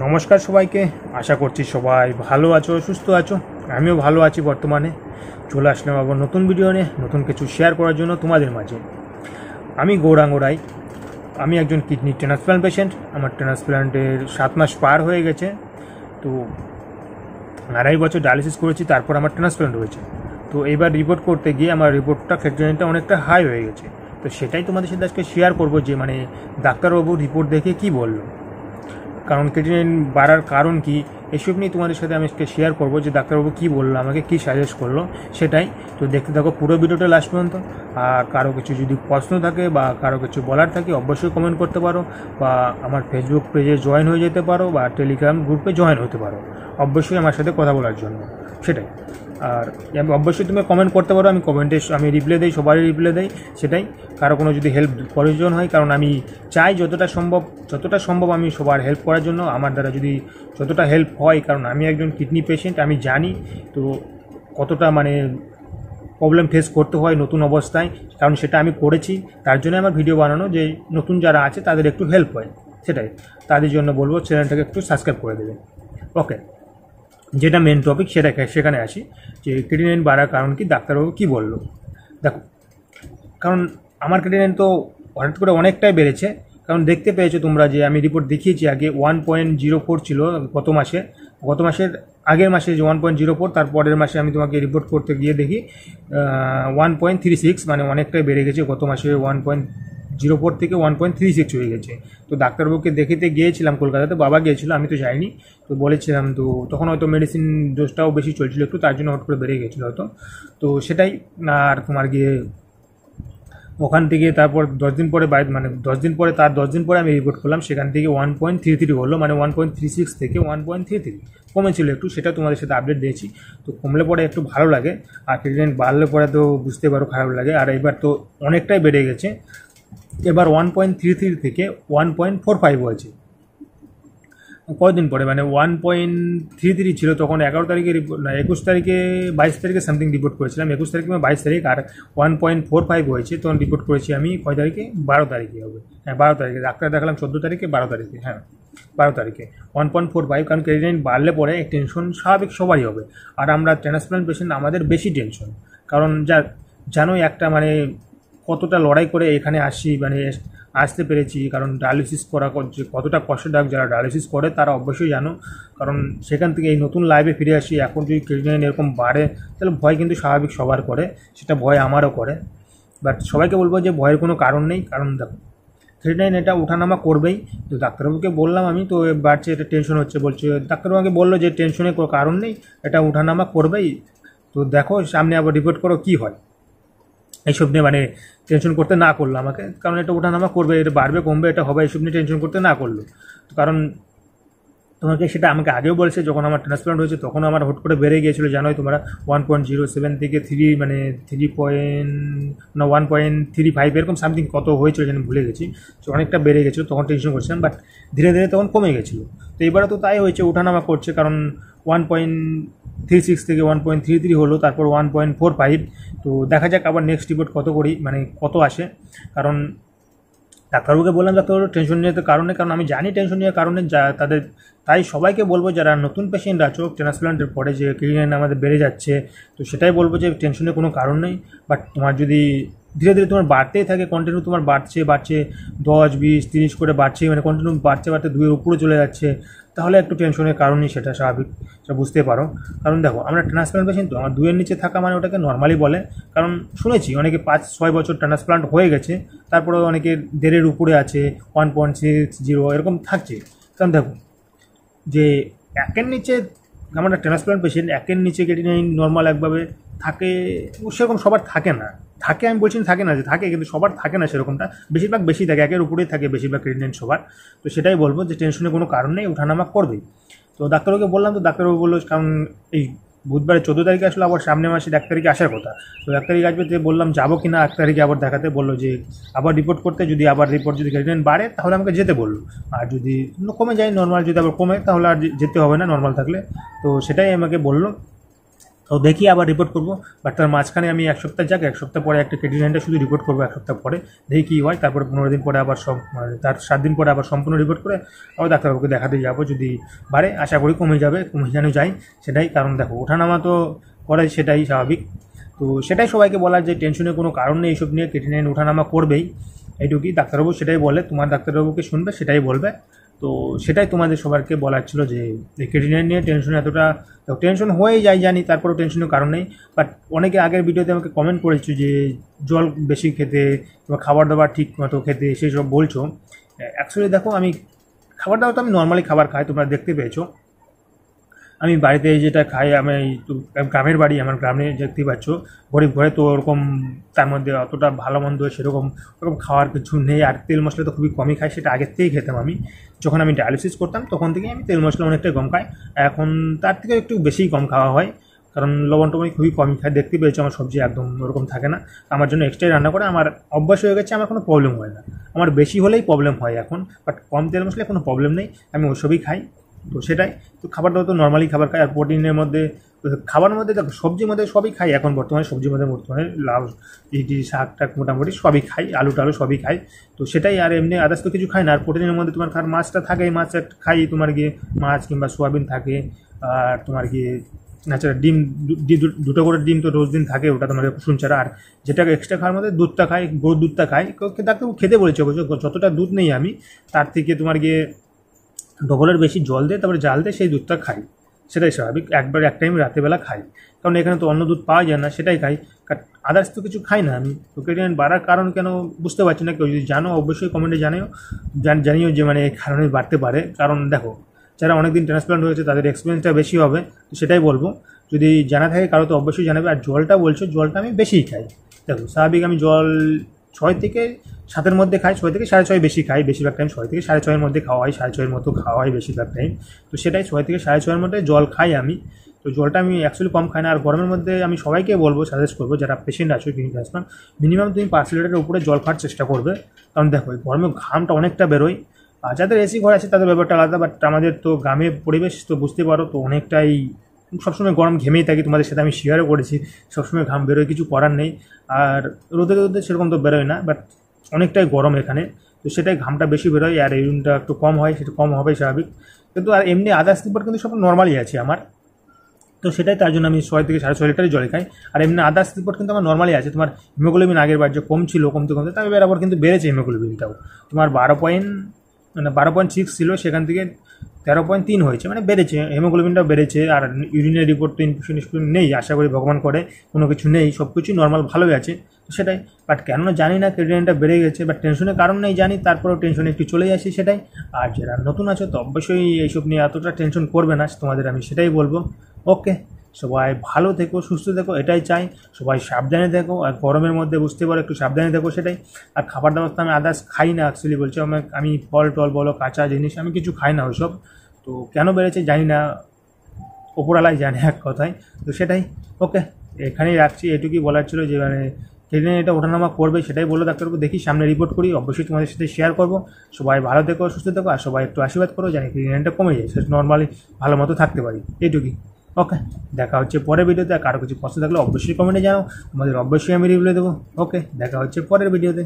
নমস্কার সবাইকে। আশা করছি সবাই ভালো আছো, সুস্থ আছো। আমিও ভালো আছি। বর্তমানে চলে আসলাম আবার নতুন ভিডিও নিয়ে, নতুন কিছু শেয়ার করার জন্য তোমাদের মাঝে। আমি গৌরাঙ্গ রায়। আমি একজন কিডনি ট্রান্সপ্লান্ট পেশেন্ট। আমার ট্রান্সপ্লান্টের 7 মাস পার হয়ে গেছে। তো 2.5 বছর ডায়ালিসিস করেছি, তারপর আমার ট্রান্সপ্লান্ট হয়েছে। তো এবার রিপোর্ট করতে গিয়ে আমার রিপোর্টটা ক্রিয়েটিনিনটা অনেকটা হাই হয়ে গেছে। তো সেটাই তোমাদের সাথে আজকে শেয়ার করবো যে ডাক্তারবাবু রিপোর্ট দেখে কী বললো, কারণ ক্রিয়েটিনিন বাড়ার কারণ কি, এসব নিয়ে তোমাদের সাথে আমি আজকে শেয়ার করবো যে ডাক্তারবাবু কী বললো, আমাকে কী সাজেস্ট করলো সেটাই। তো দেখতে থাকো পুরো ভিডিওটা লাস্ট পর্যন্ত। আর কারো কিছু যদি প্রশ্ন থাকে বা কারো কিছু বলার থাকে অবশ্যই কমেন্ট করতে পারো, বা আমার ফেসবুক পেজে জয়েন হয়ে যেতে পারো, বা টেলিগ্রাম গ্রুপে জয়েন হতে পারো অবশ্যই আমার সাথে কথা বলার জন্য। সেটাই। আর অবশ্যই তুমি কমেন্ট করতে পারো, আমি রিপ্লাই দিই, সবারই রিপ্লাই দেই। সেটাই। কারো কোনো যদি হেল্প প্রয়োজন হয়, কারণ আমি চাই যতটা সম্ভব আমি সবার হেল্প করার জন্য, আমার দ্বারা যদি যতটা হেল্প হয়। কারণ আমি একজন কিডনি পেশেন্ট, আমি জানি তো কতটা প্রবলেম ফেস করতে হয় নতুন অবস্থায়, কারণ সেটা আমি করেছি। তার জন্য আমার ভিডিও বানানো, যে নতুন যারা আছে তাদের একটু হেল্প হয়। সেটাই। তাদের জন্য বলবো চ্যানেলটাকে একটু সাবস্ক্রাইব করে দেবে। ওকে, যেটা মেন টপিক সেখানে আসি, যে ক্রিয়েটিনিন বাড়ার কারণ কি, ডাক্তারবাবু কী বললো। দেখো, কারণ আমার ক্রিয়েটিনিন তো হঠাৎ করে অনেকটাই বেড়েছে। কারণ দেখতে পেয়েছো তোমরা যে আমি রিপোর্ট দেখিয়েছি, আগে 1.04 ছিল গত মাসের আগের মাসে যে 1.04, তারপরের মাসে আমি তোমাকে রিপোর্ট করতে গিয়ে দেখি 1.36, অনেকটাই বেড়ে গেছে। গত মাসে 1.04 থেকে 1.36 হয়ে গেছে। তো ডাক্তারবাবুকে দেখিতে গিয়েছিলাম কলকাতাতে, বাবা গিয়েছিল, আমি তো যাইনি। তো বলেছিলাম, তো তখন হয়তো মেডিসিন ডোজটাও বেশি চলছিল একটু, তার জন্য হট করে বেড়ে গেছিলো হয়তো। তো সেটাই। আর তোমার গিয়ে ওখান থেকে তারপর 10 দিন পরে তার 10 দিন পরে আমি রিপোর্ট করলাম, সেখান থেকে 1.33 হলো, 1.36 থেকে 1.33 কমেছিল একটু। সেটা তোমাদের সাথে আপডেট দিয়েছি। তো কমলে পরে একটু ভালো লাগে, আর ক্রিয়েটিনিন বাড়লে পরে তো বুঝতে পারো খারাপ লাগে। আর এবার তো অনেকটাই বেড়ে গেছে, এবার 1.33 থেকে 1.45 হয়েছে কয়েকদিন পরে। 1.33 ছিল তখন 11 তারিখে রিপোর্ট, না 21 তারিখে, 22 তারিখে সামথিং রিপোর্ট করেছিলাম, 21 তারিখে 22 তারিখ। আর 1.45 হয়েছে তখন রিপোর্ট করেছি আমি কয় তারিখে, 12 তারিখে হবে। হ্যাঁ 12 তারিখে, ডাক্তার দেখালাম 14 তারিখে, 12 তারিখে, হ্যাঁ 12 তারিখে 1.45। কারণ ক্রিয়েটিনিন বাড়লে পরে টেনশন স্বাভাবিক সবারই হবে। আর আমরা ট্রান্সপ্লান্ট পেশেন্ট, আমাদের বেশি টেনশন। কারণ জানোই একটা কতটা লড়াই করে এখানে আসতে পেরেছি। কারণ ডায়ালিসিস করা যে কতটা কষ্টদায়ক, যারা ডায়ালিসিস করে তারা অবশ্যই জানো। কারণ সেখান থেকে এই নতুন লাইফে ফিরে আসি, এখন যদি ক্রিয়েটিনিন এরকম বাড়ে তাহলে ভয় কিন্তু স্বাভাবিক সবার করে, সেটা ভয় আমারও করে। বাট সবাইকে বলবো যে ভয়ের কোনো কারণ নেই। কারণ দেখো, ক্রিয়েটিনিন এটা ওঠানামা করবেই। তো ডাক্তারবাবুকে বললাম আমি, তো বাড়ছে, এটা টেনশন হচ্ছে বলছে। ডাক্তারবাবু আমাকে বললো যে টেনশনের কোনো কারণ নেই, এটা ওঠানামা করবেই। তো দেখো সামনে আবার রিপোর্ট করো কী হয়। এইসব নিয়ে টেনশন করতে না করলো আমাকে, কারণ এটা ওঠানামা করবে, এটা বাড়বে কমবে, এটা হবে, এইসব নিয়ে টেনশন করতে না করলো। তো কারণ তোমাকে সেটা আমাকে আগেও বলেছে, যখন আমার ট্রান্সপ্লান্ট হয়েছে তখন আমার হট করে বেড়ে গিয়েছিলো, জানোই তোমরা। 1.07 থেকে 1.35 এরকম সামথিং কত হয়েছিল যেন ভুলে গেছি। তো অনেকটা বেড়ে গেছিলো, তখন টেনশন করছিলাম। বাট ধীরে ধীরে তখন কমে গেছিলো। তো এবারে তো তাই হয়েছে, ওঠানামা করছে। কারণ 1.36 থেকে 1.33 হলো, তারপর 1.45। তো দেখা যাক আবার নেক্সট রিপোর্ট কত করি, কত আসে। কারণ ডাক্তারবাবুকে বললাম, ডাক্তারবাবু টেনশন নিয়ে কারণে, কারণ আমি জানি টেনশন নেওয়ার কারণে তাই সবাইকে বলবো যারা নতুন পেশেন্ট আছো ট্রান্সপ্লান্টের পরে, যে ক্রিয়েটিনিন আমাদের বেড়ে যাচ্ছে, তো সেটাই বলবো যে টেনশনের কোনো কারণ নেই। বাট তোমার যদি ধীরে ধীরে তোমার বাড়তেই থাকে, কন্টিনিউ তোমার বাড়ছে 10, 20, 30 করে বাড়ছে, কন্টিনিউ বাড়তে 2-এর উপরে চলে যাচ্ছে, তাহলে একটু টেনশনের কারণই, সেটা স্বাভাবিক, সেটা বুঝতে পারো। কারণ দেখো, আমরা ট্রান্সপ্লান্ট পেশেন্ট, তো আমার 2-এর নিচে থাকা ওটাকে নর্মালি বলে। কারণ শুনেছি অনেকে 5-6 বছর ট্রান্সপ্লান্ট হয়ে গেছে, তারপরে অনেকে 1.5-এর উপরে আছে, 1.60 এরকম থাকছে। কারণ দেখো, যে 1-এর নিচে আমরা ট্রান্সপ্লান্ট পেশেন্ট, 1-এর নিচে ক্রিয়েটিনিন নর্মাল একভাবে থাকে, সেরকম সবার থাকে না। থাকে, আমি বলছি থাকে না, যে থাকে, কিন্তু সবার থাকে না সেরকমটা। বেশিরভাগ বেশি থাকে, 1-এর উপরেই থাকে বেশিরভাগ ক্রিয়েটিনিন সবার। তো সেটাই বলবো যে টেনশনের কোনো কারণ নেই, ওঠানামা করবেই। তো ডাক্তারবাবুকে বললাম, তো ডাক্তারবাবু বললো, কারণ এই বুধবারে 14 তারিখে আসলে, আবার সামনের মাসে 1 তারিখে আসার কথা। তো 1 তারিখে আসবে, যে বললাম যাবো কি না 1 তারিখে আবার দেখাতে। বললো যে আবার রিপোর্ট করতে, যদি আবার রিপোর্ট যদি ক্রিয়েটিনিন বাড়ে তাহলে আমাকে যেতে বললো। আর যদি কমে যায় নর্মাল, যদি আবার কমে তাহলে আর যেতে হবে না নর্মাল থাকলে। তো সেটাই আমাকে বললো। তো দেখি আবার রিপোর্ট করবো, বাট তার মাঝখানে আমি এক সপ্তাহ যাক, এক সপ্তাহ পরে একটা ক্রিয়েটিনিনটা শুধু রিপোর্ট করবো এক সপ্তাহ পরে, দেখি কী হয়। তারপরে 15 দিন পরে আবার সব তার 7 দিন পরে আবার সম্পূর্ণ রিপোর্ট করে আবার ডাক্তারবাবুকে দেখাতে যাবো। যদি বাড়ে আশা করি কমে যাবে, কমে যেন যায় সেটাই। কারণ দেখো ওঠানামা তো করাই, সেটাই স্বাভাবিক। তো সেটাই সবাইকে বলার যে টেনশনের কোনো কারণ নেই, এইসব নিয়ে ক্রিয়েটিনিন ওঠানামা করবেই, এইটুকুই। ডাক্তারবাবু সেটাই বলে, তোমার ডাক্তারবাবুকে শুনবে সেটাই বলবে। তো সেটাই তোমাদের সবাইকে বলার ছিল যে ক্রিয়েটিনিন নিয়ে টেনশন এতটা টেনশন হয়েই যায় জানি, তারপরেও টেনশনের কারণ নেই। বাট অনেকে আগের ভিডিওতে আমাকে কমেন্ট করেছো যে জল বেশি খেতে কিংবা খাবার দাবার ঠিক মতো খেতে, সেই সব বলছো। অ্যাকচুয়ালি দেখো, আমি খাবার দাবার তো আমি নর্মালি খাবার খাই, তোমরা দেখতে পেয়েছো। আমি বাড়িতে যেটা খাই, আমি গ্রামের বাড়ি, আমার গ্রামে দেখতেই পাচ্ছ গরিব ঘরে, তো ওরকম তার মধ্যে অতটা ভালো মন্দ সেরকম ওরকম খাওয়ার কিছু নেই। আর তেল মশলা তো খুবই কমই খাই, সেটা আগের থেকেই খেতাম। আমি যখন আমি ডায়ালিসিস করতাম তখন থেকেই আমি তেল মশলা অনেকটাই কম খাই। এখন তার থেকে একটু বেশিই কম খাওয়া হয়, কারণ লবণ টবণ খুবই কমই খাই। দেখতে পেয়েছো আমার সবজি একদম ওরকম থাকে না, আমার জন্য এক্সট্রাই রান্না করে আমার অভ্যাস হয়ে গেছে, আমার কোনো প্রবলেম হয় না। আমার বেশি হলেই প্রবলেম হয় এখন, বাট কম তেল মশলায় কোনো প্রবলেম নেই, আমি ওইসবই খাই। তো সেটাই, তো খাবার দাবার তো নর্মালি খাবার খাই। আর প্রোটিনের মধ্যে, খাবারের মধ্যে দেখো সবজির মধ্যে সবই খাই এখন বর্তমানে, সবজির মধ্যে বর্তমানে লাউ ইডি শাক টাক মোটামুটি সবই খাই, আলু টালু সবই খাই। তো সেটাই, আর এমনি আদার্স তো কিছু খাই না। আর প্রোটিনের মধ্যে তোমার খার মাছটা থাকে, মাছ খাই তোমার গিয়ে মাছ কিংবা সোয়াবিন থাকে। আর তোমার গিয়ে ন্যাচারাল ডিম, দুটো করে ডিম তো রোজ দিন থাকে, ওটা তোমার কুসুম ছাড়া। আর যেটা এক্সট্রা খাওয়ার মধ্যে দুধটা খাই, গরুর দুধটা খাই। ডাক্তার খেতে বলেছে অবশ্য, যতটা দুধ নেই আমি তার থেকে তোমার গিয়ে ডবলের বেশি জল দিয়ে তারপরে জাল দিয়ে সেই দুধটা খাই, সেটাই স্বাভাবিক। একবার এক টাইম রাতেরবেলা খাই, কারণ এখানে তো অন্য দুধ পাওয়া যায় না, সেটাই খাই। আদার্স তো কিছু খাই না আমি। তো ক্রিয়েটিনিন বাড়ার কারণ কেন বুঝতে পারছি না, কেউ যদি জানো অবশ্যই কমেন্টে জানিও যে মানে এই কারণে বাড়তে পারে। কারণ দেখো, যারা অনেকদিন ট্রান্সপ্লান্ট হয়েছে তাদের এক্সপিরিয়েন্সটা বেশি হবে, তো সেটাই বলবো। যদি জানা থাকে কারো তো অবশ্যই জানাবে। আর জলটা বলছো, জলটা আমি বেশিই খাই। দেখো স্বাভাবিক, আমি জল 6 থেকে 7-এর মধ্যে খাই, 6 থেকে 6.5 বেশি খাই, বেশিরভাগ টাইম 6 থেকে 6.5-এর মধ্যে খাওয়া হয়, 6.5-এর মতো খাওয়া হয় বেশিরভাগ টাইম। তো সেটাই 6 থেকে 6.5-এর মধ্যে জল খাই আমি। তো জলটা আমি অ্যাকচুয়ালি কম খাই না। আর গরমের মধ্যে আমি সবাইকে বলবো, সাজেস্ট করবো, যারা পেশেন্ট আছো কিডনি ট্রান্সপ্লান্ট, মিনিমাম তুমি 5 লিটারের উপরে জল খাওয়ার চেষ্টা করবে। কারণ দেখো গরমে ঘামটা অনেকটা বেরোয়। আর যাদের এসি ঘর আছে তাদের ব্যাপারটা আলাদা, বাট আমাদের তো গ্রামের পরিবেশ তো বুঝতে পারো, তো অনেকটাই সবসময় গরম ঘেমেই থাকি। তোমাদের সাথে আমি শেয়ারও করেছি, সবসময় ঘাম বেরোয়, কিছু করার নেই। আর রোদে রোদে সেরকম তো বেরোয় না, বাট অনেকটাই গরম এখানে, তো সেটাই ঘামটা বেশি বেরোয়। আর ইউরিনটা একটু কম হয়, সেটা কম হবে স্বাভাবিক। কিন্তু আর এমনি আদার্স রিপোর্ট কিন্তু সব নর্মালই আছে আমার। তো সেটাই, তার জন্য আমি 6 থেকে 6.5 লিটারই জল খাই। আর এমনি আদার্স রিপোর্ট কিন্তু আমার নর্মালি আছে। তোমার হিমোগ্লোবিন আগের বার যে কম ছিল, কমতে তবে এবার আবার কিন্তু বেড়েছে হিমোগ্লোবিনটাও। তোমার 12.6 ছিল, সেখান থেকে 13.3 হয়েছে, মানে বেড়েছে, হিমোগ্লোবিনটাও বেড়েছে। আর ইউরিনের রিপোর্ট তো ইনফেকশন নেই, আশা করি ভগবান করে কোনো কিছু নেই, সব কিছুই নর্মাল ভালোই আছে। তো সেটাই, বাট কেন জানি না ক্রিয়েটিনিনটা বেড়ে গেছে, বাট টেনশনের কারণ নেই জানি, তারপরেও টেনশনে একটু চলেই আসি, সেটাই। আর যারা নতুন আছো তো অবশ্যই এইসব নিয়ে এতটা টেনশন করবে না, তোমাদের আমি সেটাই বলবো। ওকে, সবাই ভালো থেকো, সুস্থ থেকো, এটাই চাই। সবাই সাবধানে থেকো, আর গরমের মধ্যে বুঝতে পারো একটু সাবধানে থেকো, সেটাই। আর খাবার দাবার তো আমি আদার্স খাই না অ্যাকচুয়ালি বলছি, আমি ফল টল বলো, কাঁচা জিনিস আমি কিছু খাই না ওইসব। তো কেন বেড়েছে জানি না, ওপরওয়ালাই জানে এক কথায়। তো সেটাই, ওকে, এখানেই রাখছি। এটুকুই বলার ছিল যে মানে ক্রিয়েটিনিন এটা ওঠানামা করবে, সেটাই বললো ডাক্তারবাবু। দেখি সামনে রিপোর্ট করি, অবশ্যই তোমাদের সাথে শেয়ার করবো। সবাই ভালো থেকো, সুস্থ থেকো, আর সবাই একটু আশীর্বাদ করো জানি ক্রিয়েটিনিনটা কমে যায়, সেটা নর্মালি ভালো মতো থাকতে পারি, এইটুকুই। ওকে, দেখা হচ্ছে পরের ভিডিওতে। আর কারো কিছু প্রশ্ন থাকলে অবশ্যই কমেন্টে জানাও, তোমাদের অবশ্যই আমি রিপ্লাই দেবো। ওকে, দেখা হচ্ছে পরের ভিডিওতে।